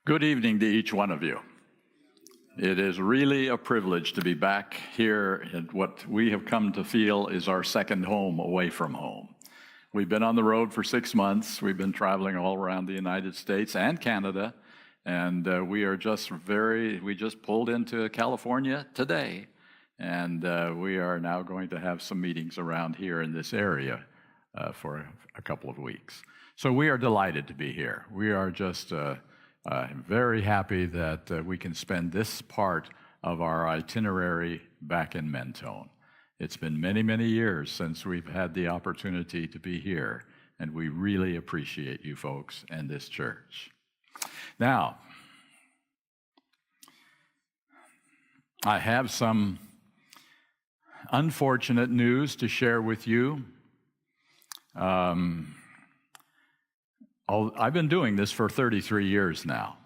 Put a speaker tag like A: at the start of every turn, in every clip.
A: Good evening to each one of you. It is really a privilege to be back here at what we have come to feel is our second home away from home. We've been on the road for 6 months. We've been traveling all around the United States and Canada, and we just pulled into California today, and we are now going to have some meetings around here in this area for a couple of weeks. So we are delighted to be here. We are just I'm very happy that we can spend this part of our itinerary back in Mentone. It's been many, many years since we've had the opportunity to be here, and we really appreciate you folks and this church. Now, I have some unfortunate news to share with you. I've been doing this for 33 years now,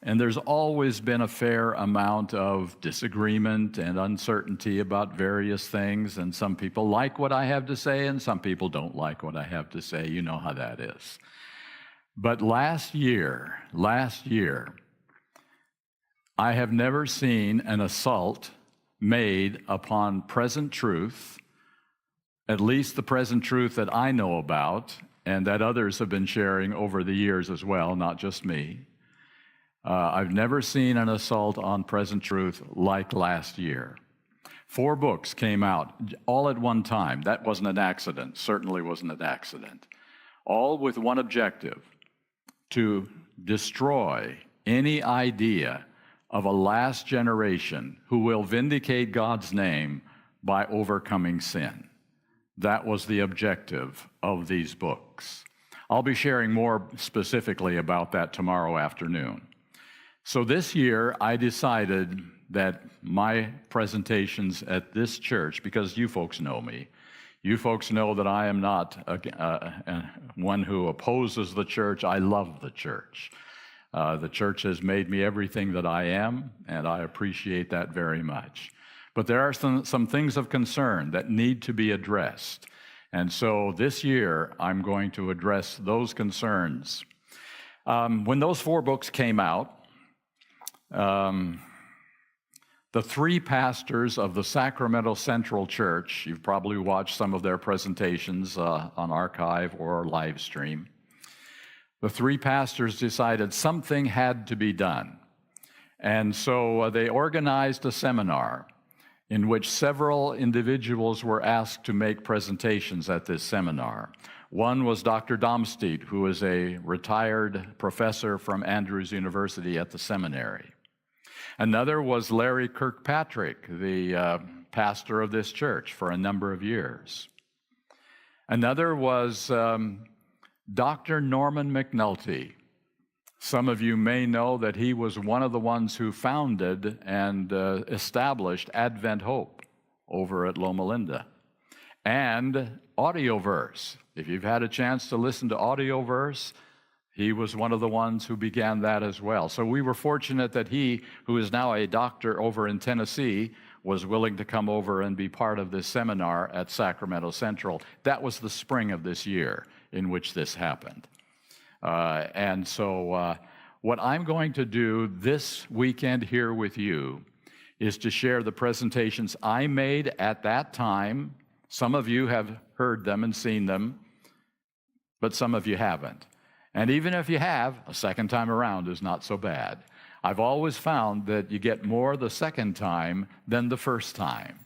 A: and there's always been a fair amount of disagreement and uncertainty about various things, and some people like what I have to say, and some people don't like what I have to say. You know how that is. But last year, I have never seen an assault made upon present truth, at least the present truth that I know about, and that others have been sharing over the years as well, not just me. I've never seen an assault on present truth like last year. 4 books came out all at one time. That wasn't an accident, certainly wasn't an accident. All with one objective: to destroy any idea of a last generation who will vindicate God's name by overcoming sin. That was the objective of these books. I'll be sharing more specifically about that tomorrow afternoon. So this year, I decided that my presentations at this church, because you folks know me, you folks know that I am not one who opposes the church. I love the church. The church has made me everything that I am, and I appreciate that very much. But there are some things of concern that need to be addressed. And so this year, I'm going to address those concerns. When those 4 books came out, the 3 pastors of the Sacramento Central Church, you've probably watched some of their presentations on archive or live stream. The 3 pastors decided something had to be done. And so they organized a seminar in which several individuals were asked to make presentations at this seminar. One was Dr. Domstedt, who is a retired professor from Andrews University at the seminary. Another was Larry Kirkpatrick, the pastor of this church for a number of years. Another was Dr. Norman McNulty. Some of you may know that he was one of the ones who founded and established Advent Hope over at Loma Linda. And Audioverse. If you've had a chance to listen to Audioverse, he was one of the ones who began that as well. So we were fortunate that he, who is now a doctor over in Tennessee, was willing to come over and be part of this seminar at Sacramento Central. That was the spring of this year in which this happened. And so what I'm going to do this weekend here with you is to share the presentations I made at that time. Some of you have heard them and seen them, but some of you haven't. And even if you have, a second time around is not so bad. I've always found that you get more the second time than the first time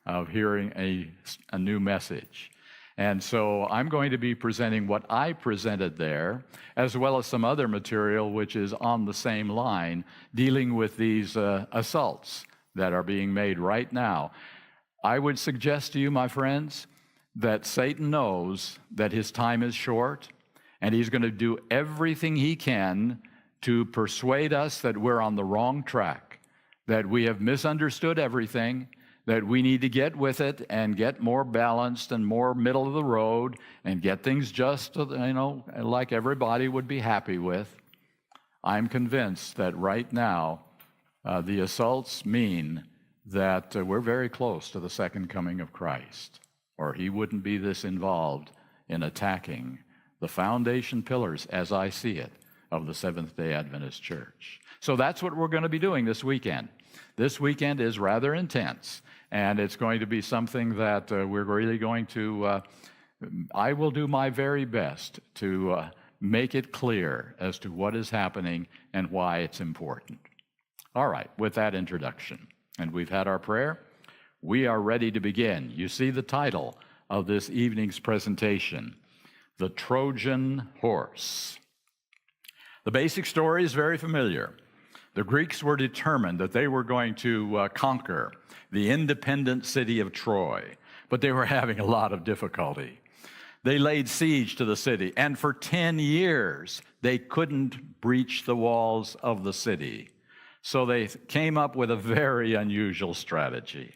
A: of hearing a new message. And so I'm going to be presenting what I presented there, as well as some other material which is on the same line, dealing with these assaults that are being made right now. I would suggest to you, my friends, that Satan knows that his time is short, and he's going to do everything he can to persuade us that we're on the wrong track, that we have misunderstood everything, that we need to get with it and get more balanced and more middle of the road and get things just, like everybody would be happy with. I'm convinced that right now, the assaults mean that we're very close to the second coming of Christ, or he wouldn't be this involved in attacking the foundation pillars, as I see it, of the Seventh-day Adventist Church. So that's what we're going to be doing this weekend. This weekend is rather intense, and it's going to be something that we're really going to, I will do my very best to make it clear as to what is happening and why it's important. All right, with that introduction, and we've had our prayer, we are ready to begin. You see the title of this evening's presentation, The Trojan Horse. The basic story is very familiar. The Greeks were determined that they were going to conquer the independent city of Troy, but they were having a lot of difficulty. They laid siege to the city, and for 10 years, they couldn't breach the walls of the city. So they came up with a very unusual strategy.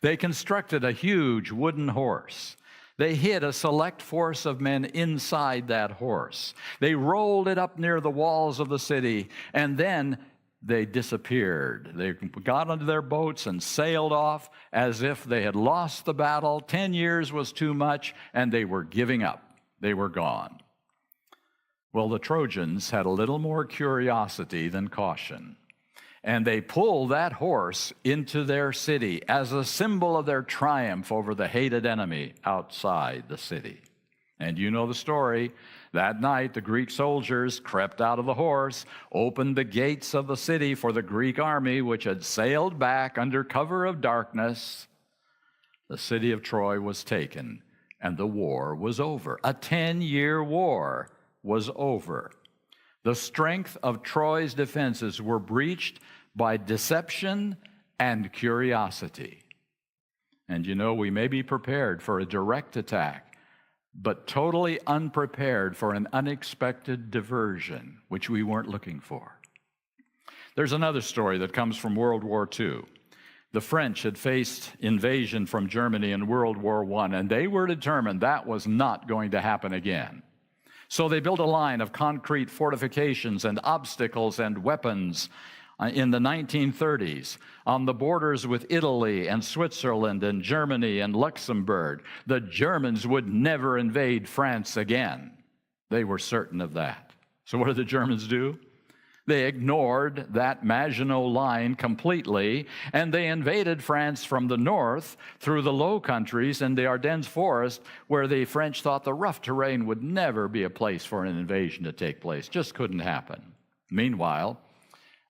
A: They constructed a huge wooden horse. They hid a select force of men inside that horse. They rolled it up near the walls of the city, and then they disappeared. They got onto their boats and sailed off as if they had lost the battle. 10 years was too much, and they were giving up. They were gone. Well, the Trojans had a little more curiosity than caution, and they pulled that horse into their city as a symbol of their triumph over the hated enemy outside the city. And you know the story. That night, the Greek soldiers crept out of the horse, opened the gates of the city for the Greek army, which had sailed back under cover of darkness. The city of Troy was taken, and the war was over. A 10-year war was over. The strength of Troy's defenses were breached by deception and curiosity. And you know, we may be prepared for a direct attack, but totally unprepared for an unexpected diversion, which we weren't looking for. There's another story that comes from World War II. The French had faced invasion from Germany in World War I, and they were determined that was not going to happen again. So they built a line of concrete fortifications and obstacles and weapons in the 1930s on the borders with Italy and Switzerland and Germany and Luxembourg. The Germans would never invade France again. They were certain of that. So what did the Germans do? They ignored that Maginot Line completely, and they invaded France from the north through the Low Countries and the Ardennes Forest, where the French thought the rough terrain would never be a place for an invasion to take place. Just couldn't happen. Meanwhile,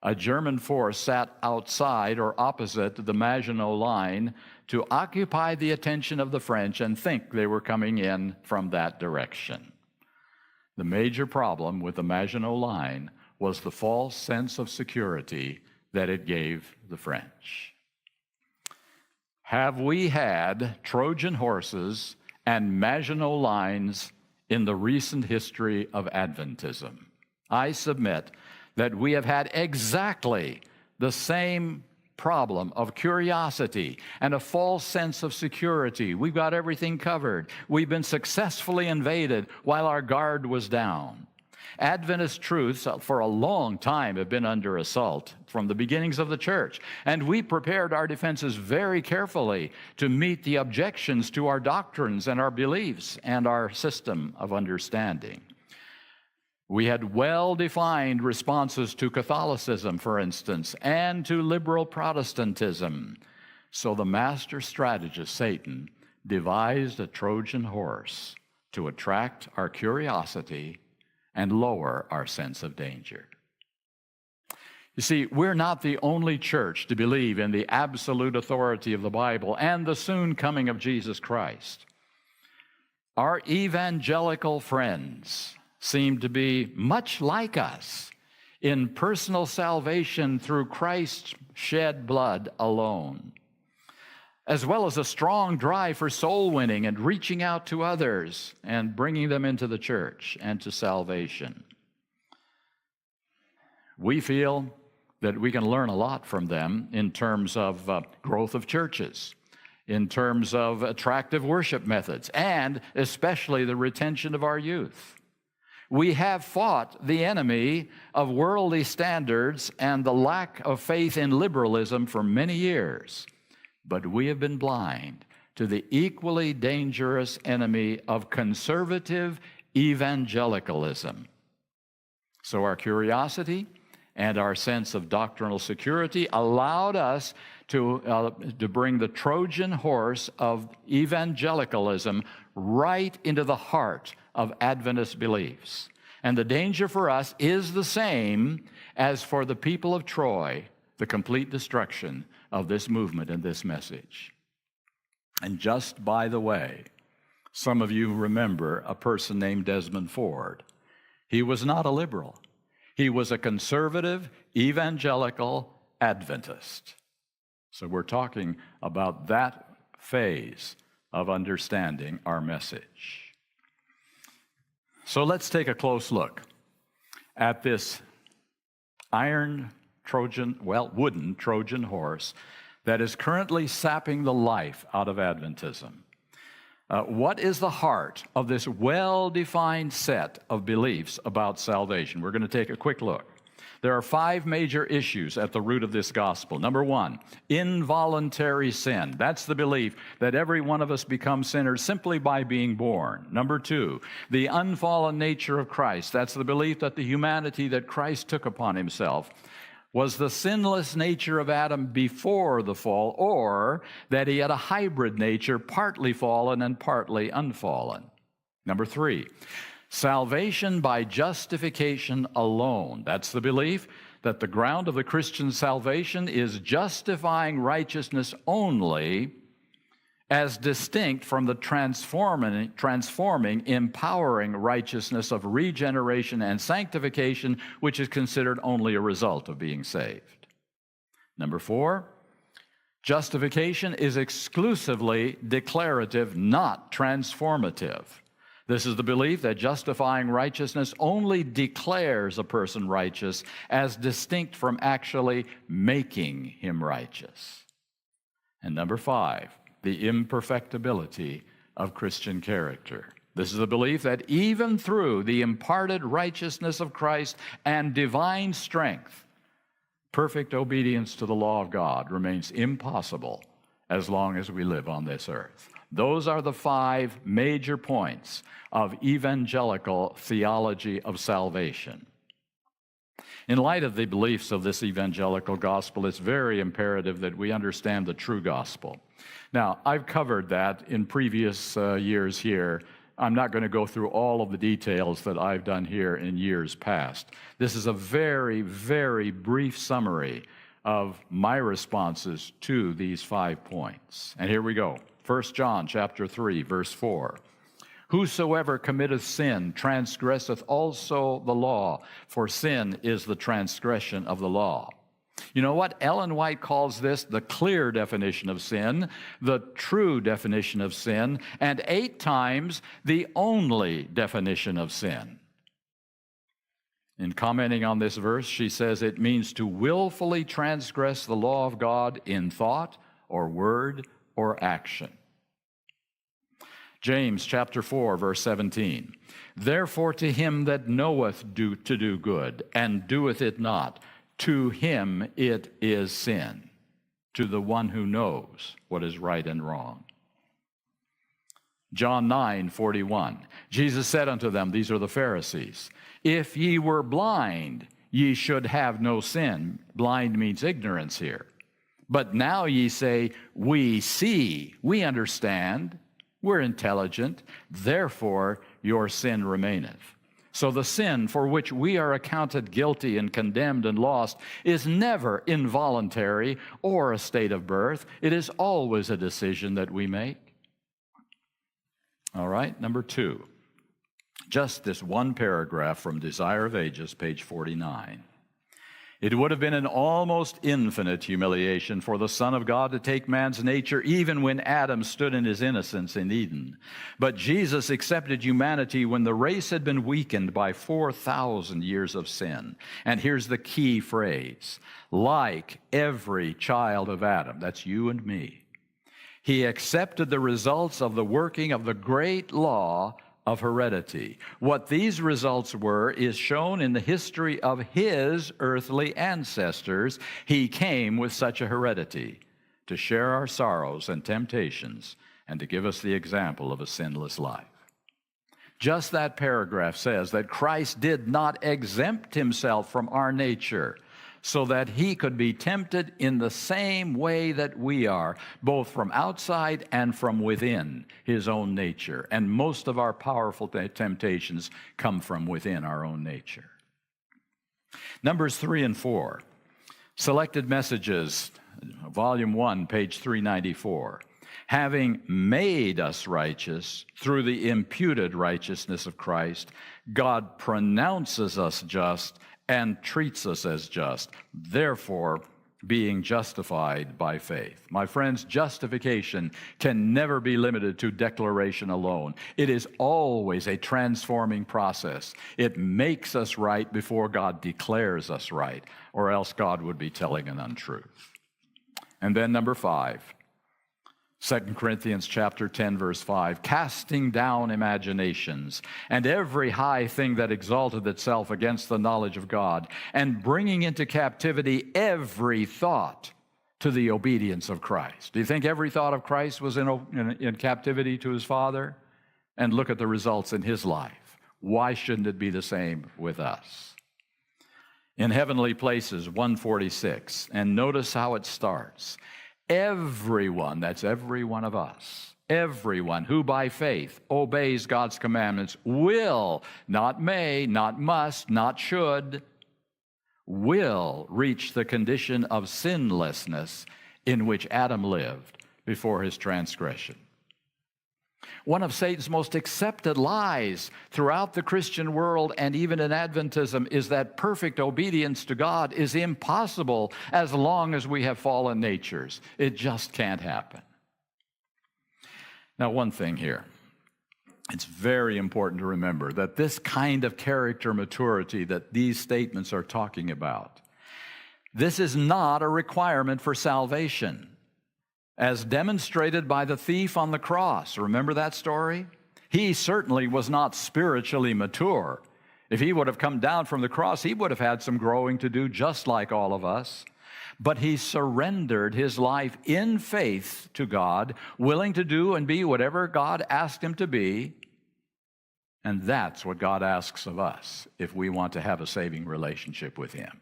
A: a German force sat outside or opposite the Maginot Line to occupy the attention of the French and think they were coming in from that direction. The major problem with the Maginot Line was the false sense of security that it gave the French. Have we had Trojan horses and Maginot Lines in the recent history of Adventism? I submit that we have had exactly the same problem of curiosity and a false sense of security. We've got everything covered. We've been successfully invaded while our guard was down. Adventist truths for a long time have been under assault from the beginnings of the church, and we prepared our defenses very carefully to meet the objections to our doctrines and our beliefs and our system of understanding. We had well-defined responses to Catholicism, for instance, and to liberal Protestantism. So the master strategist, Satan, devised a Trojan horse to attract our curiosity and lower our sense of danger. You see, we're not the only church to believe in the absolute authority of the Bible and the soon coming of Jesus Christ. Our evangelical friends seem to be much like us in personal salvation through Christ's shed blood alone, as well as a strong drive for soul winning and reaching out to others and bringing them into the church and to salvation. We feel that we can learn a lot from them in terms of growth of churches, in terms of attractive worship methods, and especially the retention of our youth. We have fought the enemy of worldly standards and the lack of faith in liberalism for many years, but we have been blind to the equally dangerous enemy of conservative evangelicalism. So our curiosity and our sense of doctrinal security allowed us to bring the Trojan horse of evangelicalism right into the heart of Adventist beliefs. And the danger for us is the same as for the people of Troy, the complete destruction of this movement and this message. And just by the way, some of you remember a person named Desmond Ford. He was not a liberal. He was a conservative, evangelical Adventist. So we're talking about that phase of understanding our message. So let's take a close look at this wooden Trojan horse that is currently sapping the life out of Adventism. What is the heart of this well-defined set of beliefs about salvation? We're going to take a quick look. There are 5 major issues at the root of this gospel. Number 1, involuntary sin. That's the belief that every one of us becomes sinners simply by being born. Number 2, the unfallen nature of Christ. That's the belief that the humanity that Christ took upon himself was the sinless nature of Adam before the fall, or that he had a hybrid nature, partly fallen and partly unfallen. Number 3, salvation by justification alone. That's the belief that the ground of the Christian salvation is justifying righteousness only, as distinct from the transforming, empowering righteousness of regeneration and sanctification, which is considered only a result of being saved. Number 4, justification is exclusively declarative, not transformative. This is the belief that justifying righteousness only declares a person righteous, as distinct from actually making him righteous. And number 5, the imperfectibility of Christian character. This is the belief that even through the imparted righteousness of Christ and divine strength, perfect obedience to the law of God remains impossible as long as we live on this earth. Those are the 5 major points of evangelical theology of salvation. In light of the beliefs of this evangelical gospel, it's very imperative that we understand the true gospel. Now, I've covered that in previous years here. I'm not going to go through all of the details that I've done here in years past. This is a very, very brief summary of my responses to these 5 points. And here we go. 1 John chapter 3, verse 4. Whosoever committeth sin transgresseth also the law, for sin is the transgression of the law. You know what? Ellen White calls this the clear definition of sin, the true definition of sin, and 8 times the only definition of sin. In commenting on this verse, she says it means to willfully transgress the law of God in thought or word or action. James chapter 4, verse 17. Therefore to him that knoweth to do good, and doeth it not, to him it is sin, to the one who knows what is right and wrong. John 9:41. Jesus said unto them, these are the Pharisees, if ye were blind, ye should have no sin. Blind means ignorance here. But now ye say, we see, we understand, we're intelligent, therefore your sin remaineth. So the sin for which we are accounted guilty and condemned and lost is never involuntary or a state of birth. It is always a decision that we make. All right, number 2. Just this one paragraph from Desire of Ages, page 49. It would have been an almost infinite humiliation for the Son of God to take man's nature even when Adam stood in his innocence in Eden. But Jesus accepted humanity when the race had been weakened by 4,000 years of sin. And here's the key phrase, like every child of Adam, that's you and me. He accepted the results of the working of the great law of heredity. What these results were is shown in the history of his earthly ancestors. He came with such a heredity to share our sorrows and temptations and to give us the example of a sinless life. Just that paragraph says that Christ did not exempt himself from our nature so that he could be tempted in the same way that we are, both from outside and from within his own nature. And most of our powerful temptations come from within our own nature. Numbers 3 and 4, Selected Messages, Volume 1, page 394. Having made us righteous through the imputed righteousness of Christ, God pronounces us just and treats us as just, therefore being justified by faith. My friends, justification can never be limited to declaration alone. It is always a transforming process. It makes us right before God declares us right, or else God would be telling an untruth. And then number 5, 2 Corinthians chapter 10, verse 5, casting down imaginations and every high thing that exalted itself against the knowledge of God, and bringing into captivity every thought to the obedience of Christ. Do you think every thought of Christ was in captivity to his Father? And look at the results in his life. Why shouldn't it be the same with us? In Heavenly Places, 146, and notice how it starts. Everyone, that's every one of us, everyone who by faith obeys God's commandments will, not may, not must, not should, will reach the condition of sinlessness in which Adam lived before his transgression. One of Satan's most accepted lies throughout the Christian world and even in Adventism is that perfect obedience to God is impossible as long as we have fallen natures. It just can't happen. Now, one thing here. It's very important to remember that this kind of character maturity that these statements are talking about, this is not a requirement for salvation, as demonstrated by the thief on the cross. Remember that story? He certainly was not spiritually mature. If he would have come down from the cross, he would have had some growing to do, just like all of us. But he surrendered his life in faith to God, willing to do and be whatever God asked him to be. And that's what God asks of us if we want to have a saving relationship with him.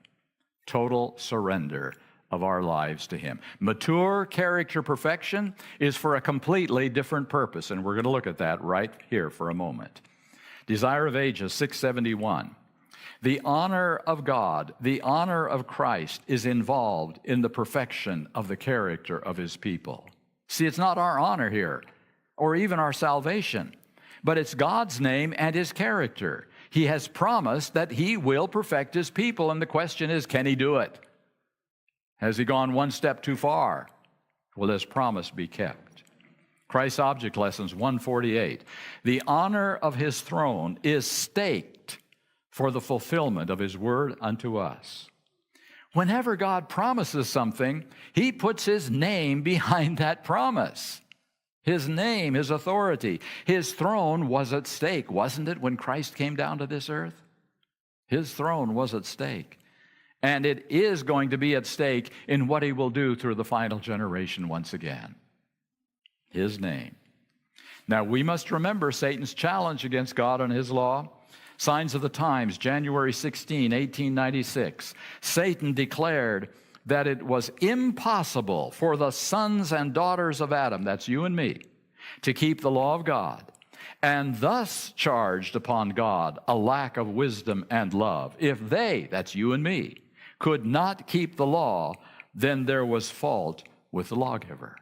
A: Total surrender of our lives to him. Mature character perfection is for a completely different purpose, and we're going to look at that right here for a moment. Desire of Ages, 671. The honor of God, the honor of Christ is involved in the perfection of the character of his people. See, it's not our honor here, or even our salvation, but it's God's name and his character. He has promised that he will perfect his people, and the question is, can he do it? Has he gone one step too far? Will his promise be kept? Christ's Object Lessons, 148. The honor of his throne is staked for the fulfillment of his word unto us. Whenever God promises something, he puts his name behind that promise. His name, his authority. His throne was at stake, wasn't it, when Christ came down to this earth? His throne was at stake. And it is going to be at stake in what he will do through the final generation once again. His name. Now, we must remember Satan's challenge against God and his law. Signs of the Times, January 16, 1896. Satan declared that it was impossible for the sons and daughters of Adam, that's you and me, to keep the law of God, and thus charged upon God a lack of wisdom and love. If they, that's you and me, could not keep the law, then there was fault with the lawgiver.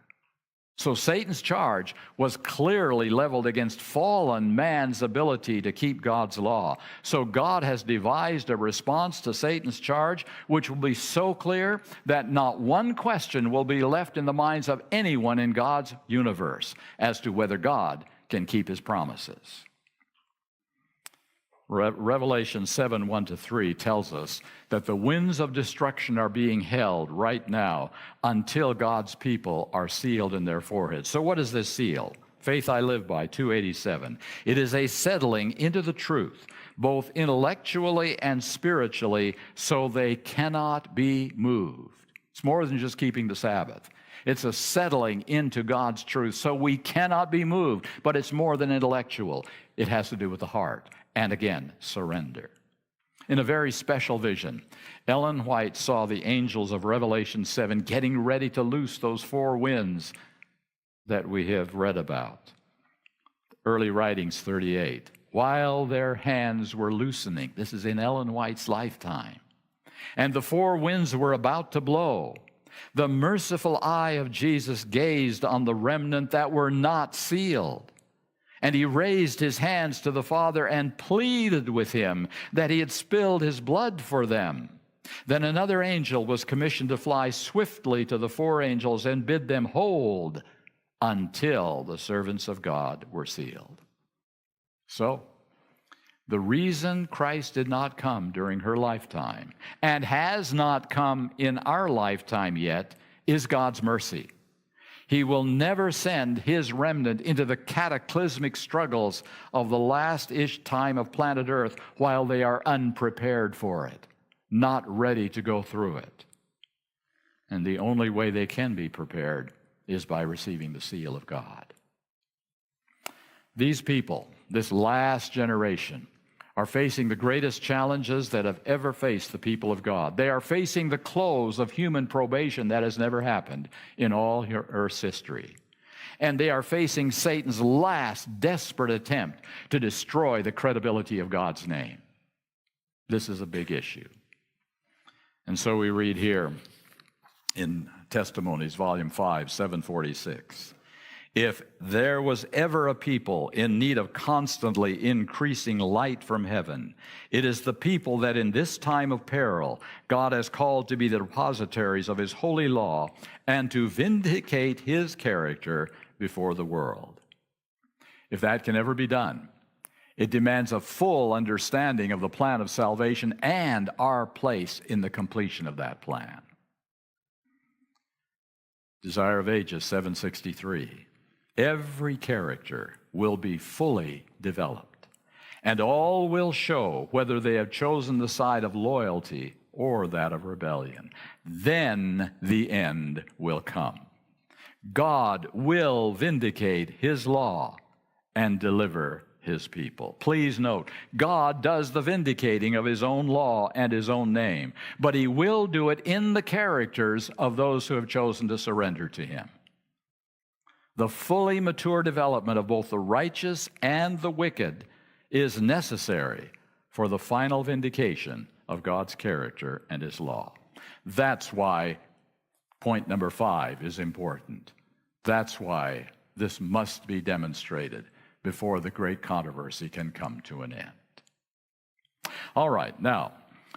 A: So Satan's charge was clearly leveled against fallen man's ability to keep God's law. So God has devised a response to Satan's charge, which will be so clear that not one question will be left in the minds of anyone in God's universe as to whether God can keep his promises. Revelation 7, 1-3 tells us that the winds of destruction are being held right now until God's people are sealed in their foreheads. So what is this seal? Faith I Live By, 287. It is a settling into the truth, both intellectually and spiritually, so they cannot be moved. It's more than just keeping the Sabbath. It's a settling into God's truth. So we cannot be moved, but it's more than intellectual. It has to do with the heart. And again, surrender. In a very special vision, Ellen White saw the angels of Revelation 7 getting ready to loose those four winds that we have read about. Early Writings 38. While their hands were loosening, this is in Ellen White's lifetime, and the four winds were about to blow, the merciful eye of Jesus gazed on the remnant that were not sealed. And he raised his hands to the Father and pleaded with him that he had spilled his blood for them. Then another angel was commissioned to fly swiftly to the four angels and bid them hold until the servants of God were sealed. So, the reason Christ did not come during her lifetime and has not come in our lifetime yet is God's mercy. He will never send his remnant into the cataclysmic struggles of the last-ish time of planet Earth while they are unprepared for it, not ready to go through it. And the only way they can be prepared is by receiving the seal of God. These people, this last generation, are facing the greatest challenges that have ever faced the people of God. They are facing the close of human probation that has never happened in all Earth's history. And they are facing Satan's last desperate attempt to destroy the credibility of God's name. This is a big issue. And so we read here in Testimonies, Volume 5, 746. If there was ever a people in need of constantly increasing light from heaven, it is the people that in this time of peril God has called to be the depositaries of his holy law and to vindicate his character before the world. If that can ever be done, it demands a full understanding of the plan of salvation and our place in the completion of that plan. Desire of Ages 763. Every character will be fully developed, and all will show whether they have chosen the side of loyalty or that of rebellion. Then the end will come. God will vindicate his law and deliver his people. Please note, God does the vindicating of his own law and his own name, but he will do it in the characters of those who have chosen to surrender to him. The fully mature development of both the righteous and the wicked is necessary for the final vindication of God's character and his law. That's why point number 5 is important. That's why this must be demonstrated before the great controversy can come to an end. All right, now,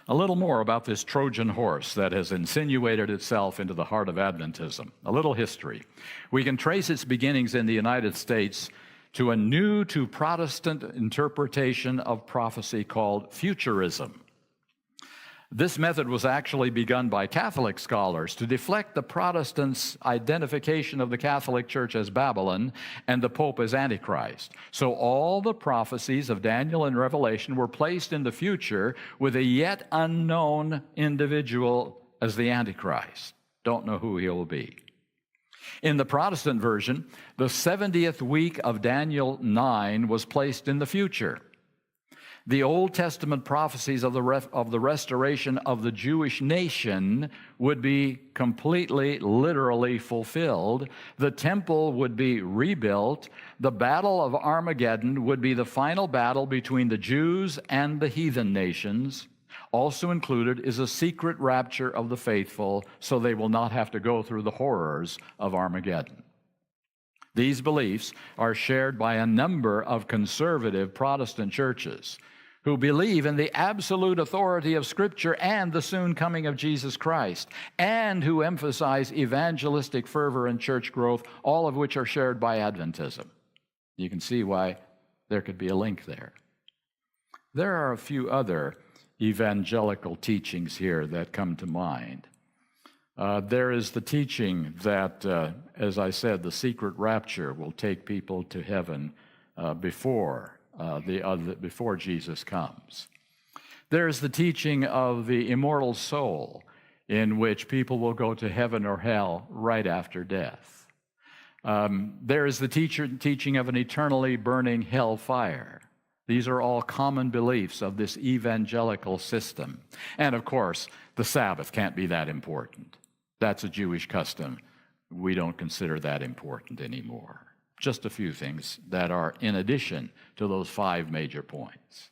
A: a little more about this Trojan horse that has insinuated itself into the heart of Adventism. A little history. We can trace its beginnings in the United States to a new to Protestant interpretation of prophecy called futurism. This method was actually begun by Catholic scholars to deflect the Protestants' identification of the Catholic Church as Babylon and the Pope as Antichrist. So all the prophecies of Daniel and Revelation were placed in the future with a yet unknown individual as the Antichrist. Don't know who he will be. In the Protestant version, the 70th week of Daniel 9 was placed in the future. The Old Testament prophecies of the restoration of the Jewish nation would be completely, literally fulfilled. The temple would be rebuilt. The Battle of Armageddon would be the final battle between the Jews and the heathen nations. Also included is a secret rapture of the faithful, so they will not have to go through the horrors of Armageddon. These beliefs are shared by a number of conservative Protestant churches who believe in the absolute authority of Scripture and the soon coming of Jesus Christ, and who emphasize evangelistic fervor and church growth, all of which are shared by Adventism. You can see why there could be a link there. There are a few other evangelical teachings here that come to mind. There is the teaching that, as I said, the secret rapture will take people to heaven before Jesus comes. There's the teaching of the immortal soul in which people will go to heaven or hell right after death. There is the teaching of an eternally burning hell fire. These are all common beliefs of this evangelical system. And of course, the Sabbath can't be that important. That's a Jewish custom. We don't consider that important anymore. Just a few things that are in addition to those 5 major points.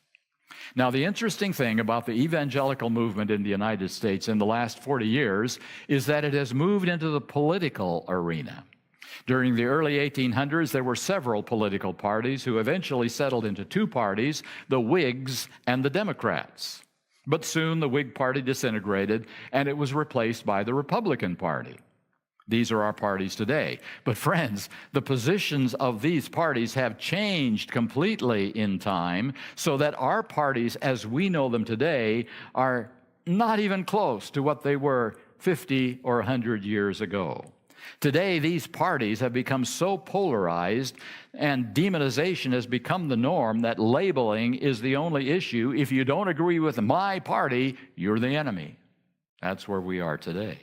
A: Now, the interesting thing about the evangelical movement in the United States in the last 40 years is that it has moved into the political arena. During the early 1800s, there were several political parties who eventually settled into 2 parties, the Whigs and the Democrats. But soon the Whig Party disintegrated, and it was replaced by the Republican Party. These are our parties today. But friends, the positions of these parties have changed completely in time, so that our parties, as we know them today, are not even close to what they were 50 or 100 years ago. Today, these parties have become so polarized, and demonization has become the norm, that labeling is the only issue. If you don't agree with my party, you're the enemy. That's where we are today.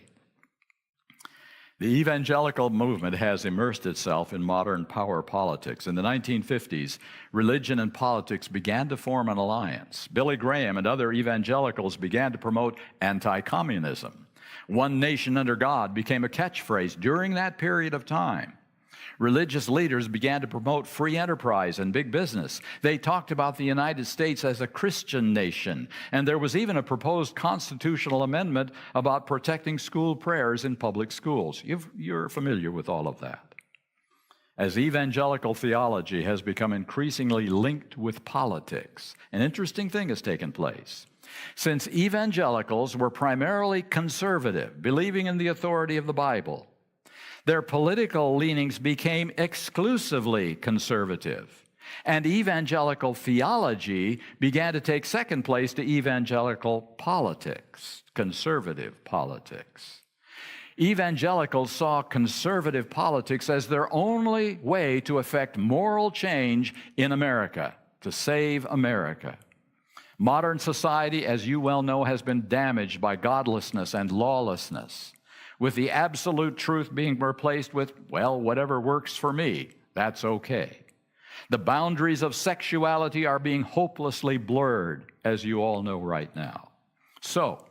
A: The evangelical movement has immersed itself in modern power politics. In the 1950s, religion and politics began to form an alliance. Billy Graham and other evangelicals began to promote anti-communism. One nation under God became a catchphrase during that period of time. Religious leaders began to promote free enterprise and big business. They talked about the United States as a Christian nation, and there was even a proposed constitutional amendment about protecting school prayers in public schools. You're familiar with all of that. As evangelical theology has become increasingly linked with politics, an interesting thing has taken place. Since evangelicals were primarily conservative, believing in the authority of the Bible, their political leanings became exclusively conservative, and evangelical theology began to take second place to evangelical politics, conservative politics. Evangelicals saw conservative politics as their only way to effect moral change in America, to save America. Modern society, as you well know, has been damaged by godlessness and lawlessness, with the absolute truth being replaced with, well, whatever works for me, that's okay. The boundaries of sexuality are being hopelessly blurred, as you all know right now. So,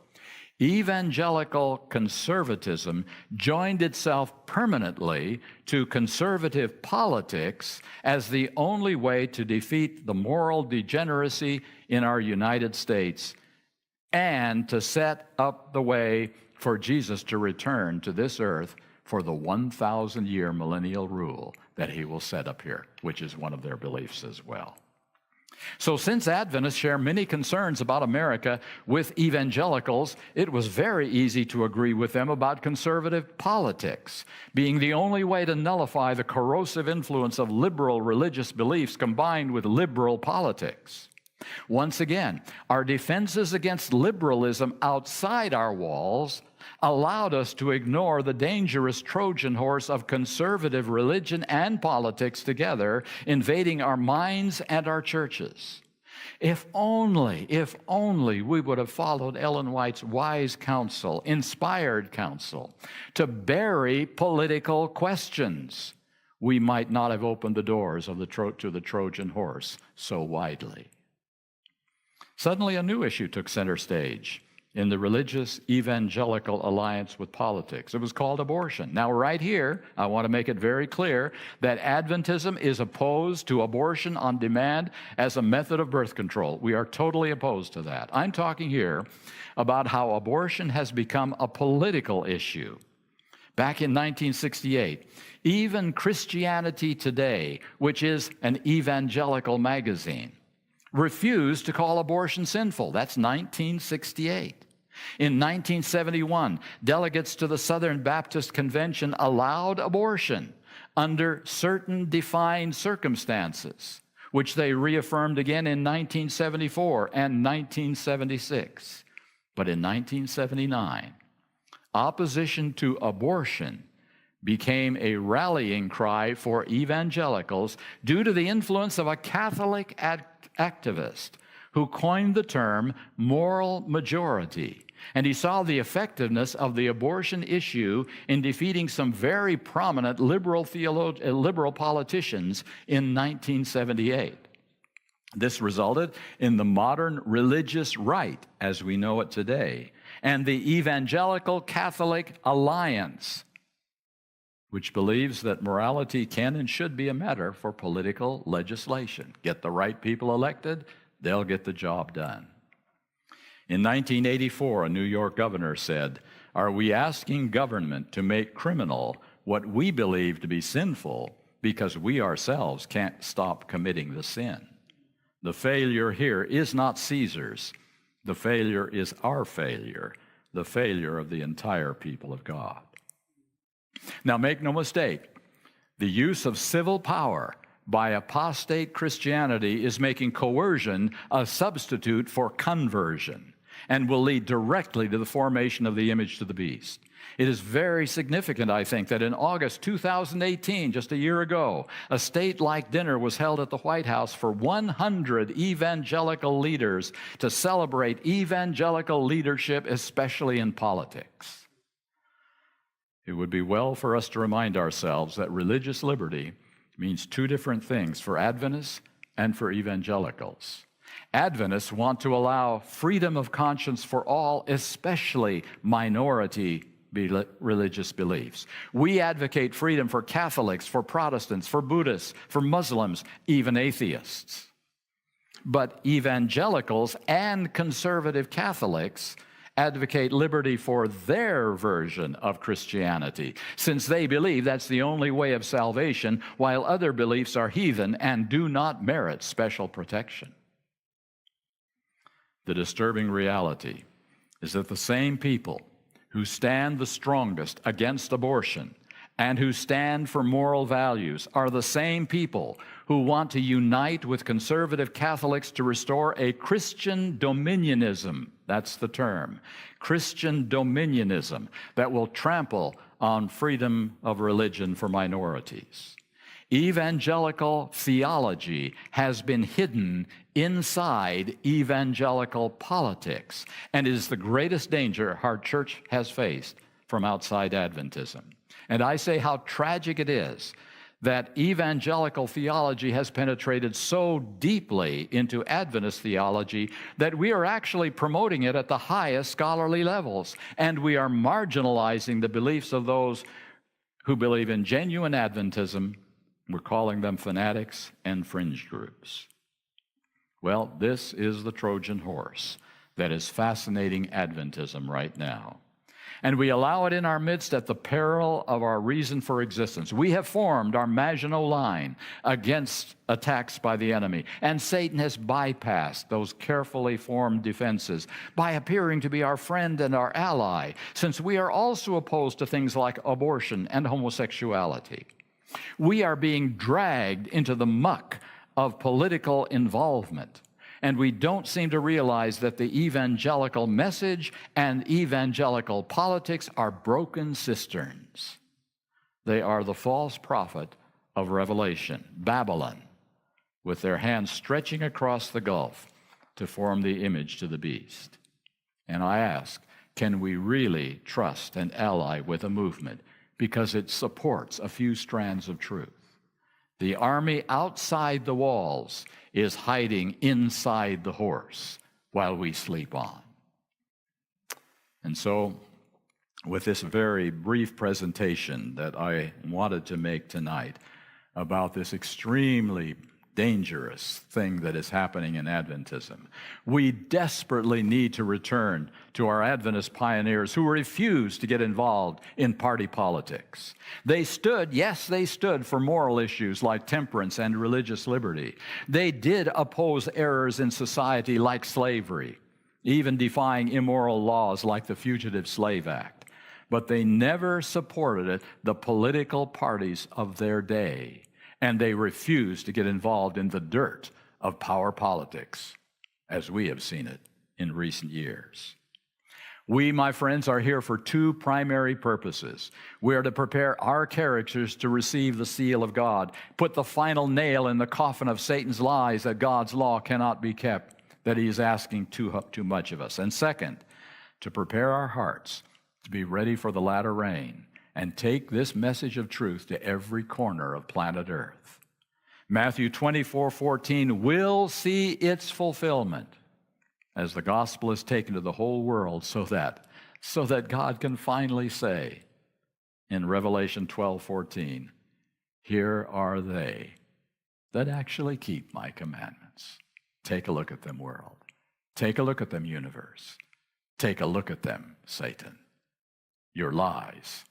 A: evangelical conservatism joined itself permanently to conservative politics as the only way to defeat the moral degeneracy in our United States and to set up the way for Jesus to return to this earth for the 1,000-year millennial rule that he will set up here, which is one of their beliefs as well. So since Adventists share many concerns about America with evangelicals, it was very easy to agree with them about conservative politics being the only way to nullify the corrosive influence of liberal religious beliefs combined with liberal politics. Once again, our defenses against liberalism outside our walls allowed us to ignore the dangerous Trojan horse of conservative religion and politics together, invading our minds and our churches. If only we would have followed Ellen White's wise counsel, inspired counsel, to bury political questions, we might not have opened the doors of to the Trojan horse so widely. Suddenly, a new issue took center stage in the religious evangelical alliance with politics. It was called abortion. Now, right here, I want to make it very clear that Adventism is opposed to abortion on demand as a method of birth control. We are totally opposed to that. I'm talking here about how abortion has become a political issue. Back in 1968, even Christianity Today, which is an evangelical magazine, refused to call abortion sinful. That's 1968. In 1971, delegates to the Southern Baptist Convention allowed abortion under certain defined circumstances, which they reaffirmed again in 1974 and 1976. But in 1979, opposition to abortion became a rallying cry for evangelicals due to the influence of a Catholic activist who coined the term moral majority And he saw the effectiveness of the abortion issue in defeating some very prominent liberal politicians in 1978. This resulted in the modern religious right as we know it today, and the Evangelical Catholic Alliance, which believes that morality can and should be a matter for political legislation. Get the right people elected, they'll get the job done. In 1984, a New York governor said, "Are we asking government to make criminal what we believe to be sinful because we ourselves can't stop committing the sin?" The failure here is not Caesar's. The failure is our failure, the failure of the entire people of God. Now, make no mistake, the use of civil power by apostate Christianity is making coercion a substitute for conversion and will lead directly to the formation of the image to the beast. It is very significant, I think, that in August 2018, just a year ago, a state-like dinner was held at the White House for 100 evangelical leaders to celebrate evangelical leadership, especially in politics. It would be well for us to remind ourselves that religious liberty means two different things for Adventists and for evangelicals. Adventists want to allow freedom of conscience for all, especially minority religious beliefs. We advocate freedom for Catholics, for Protestants, for Buddhists, for Muslims, even atheists. But evangelicals and conservative Catholics advocate liberty for their version of Christianity, since they believe that's the only way of salvation, while other beliefs are heathen and do not merit special protection. The disturbing reality is that the same people who stand the strongest against abortion and who stand for moral values are the same people who want to unite with conservative Catholics to restore a Christian dominionism, that's the term, Christian dominionism, that will trample on freedom of religion for minorities. Evangelical theology has been hidden inside evangelical politics and is the greatest danger our church has faced from outside Adventism. And I say how tragic it is that evangelical theology has penetrated so deeply into Adventist theology that we are actually promoting it at the highest scholarly levels, and we are marginalizing the beliefs of those who believe in genuine Adventism. We're calling them fanatics and fringe groups. Well, this is the Trojan horse that is fascinating Adventism right now. And we allow it in our midst at the peril of our reason for existence. We have formed our Maginot Line against attacks by the enemy, and Satan has bypassed those carefully formed defenses by appearing to be our friend and our ally, since we are also opposed to things like abortion and homosexuality. We are being dragged into the muck of political involvement, and we don't seem to realize that the evangelical message and evangelical politics are broken cisterns. They are the false prophet of Revelation, Babylon, with their hands stretching across the gulf to form the image to the beast. And I ask, can we really trust and ally with a movement because it supports a few strands of truth? The army outside the walls is hiding inside the horse while we sleep on. And so, with this very brief presentation that I wanted to make tonight about this extremely dangerous thing that is happening in Adventism, we desperately need to return to our Adventist pioneers who refused to get involved in party politics. They stood, yes, they stood for moral issues like temperance and religious liberty. They did oppose errors in society like slavery, even defying immoral laws like the Fugitive Slave Act. But they never supported the political parties of their day, and they refused to get involved in the dirt of power politics, as we have seen it in recent years. We, my friends, are here for two primary purposes. We are to prepare our characters to receive the seal of God, put the final nail in the coffin of Satan's lies that God's law cannot be kept, that he is asking too much of us. And second, to prepare our hearts to be ready for the latter rain and take this message of truth to every corner of planet Earth. Matthew 24:14 will see its fulfillment as the gospel is taken to the whole world so that God can finally say in Revelation 12:14, here are they that actually keep my commandments. Take a look at them, world. Take a look at them, universe. Take a look at them, Satan. Your lies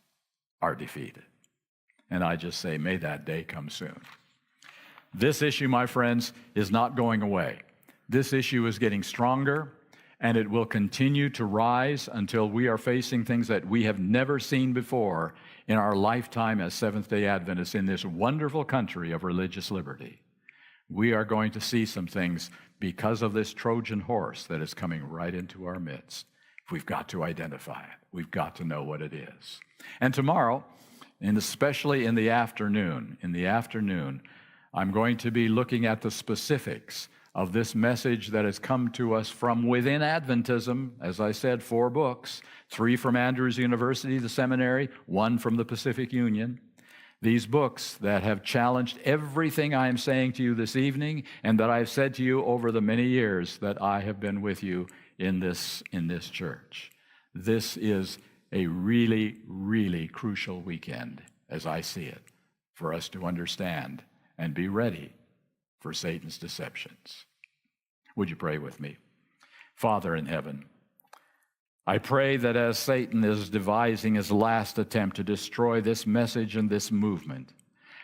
A: are defeated. And I just say, may that day come soon. This issue, my friends, is not going away. This issue is getting stronger, and it will continue to rise until we are facing things that we have never seen before in our lifetime as Seventh-day Adventists in this wonderful country of religious liberty. We are going to see some things because of this Trojan horse that is coming right into our midst. We've got to identify it. We've got to know what it is. And tomorrow, and especially in the afternoon, I'm going to be looking at the specifics of this message that has come to us from within Adventism. As I said, 4 books, 3 from Andrews University, the seminary, 1 from the Pacific Union. These books that have challenged everything I am saying to you this evening and that I've said to you over the many years that I have been with you in this church. This is a really, really crucial weekend, as I see it, for us to understand and be ready for Satan's deceptions. Would you pray with me? Father in heaven, I pray that as Satan is devising his last attempt to destroy this message and this movement,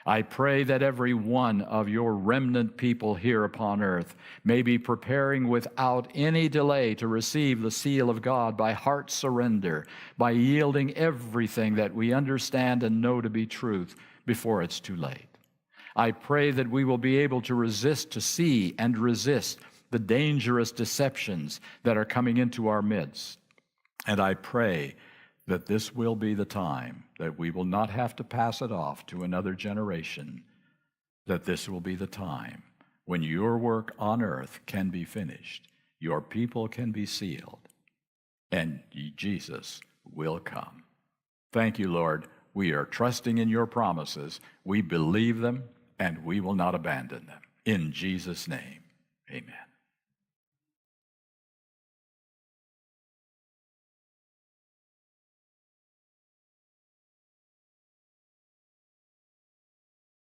A: I pray that every one of your remnant people here upon earth may be preparing without any delay to receive the seal of God by heart surrender, by yielding everything that we understand and know to be truth before it's too late. I pray that we will be able to see and resist the dangerous deceptions that are coming into our midst. And I pray that this will be the time that we will not have to pass it off to another generation, that this will be the time when your work on earth can be finished, your people can be sealed, and Jesus will come. Thank you, Lord. We are trusting in your promises. We believe them, and we will not abandon them. In Jesus' name, amen.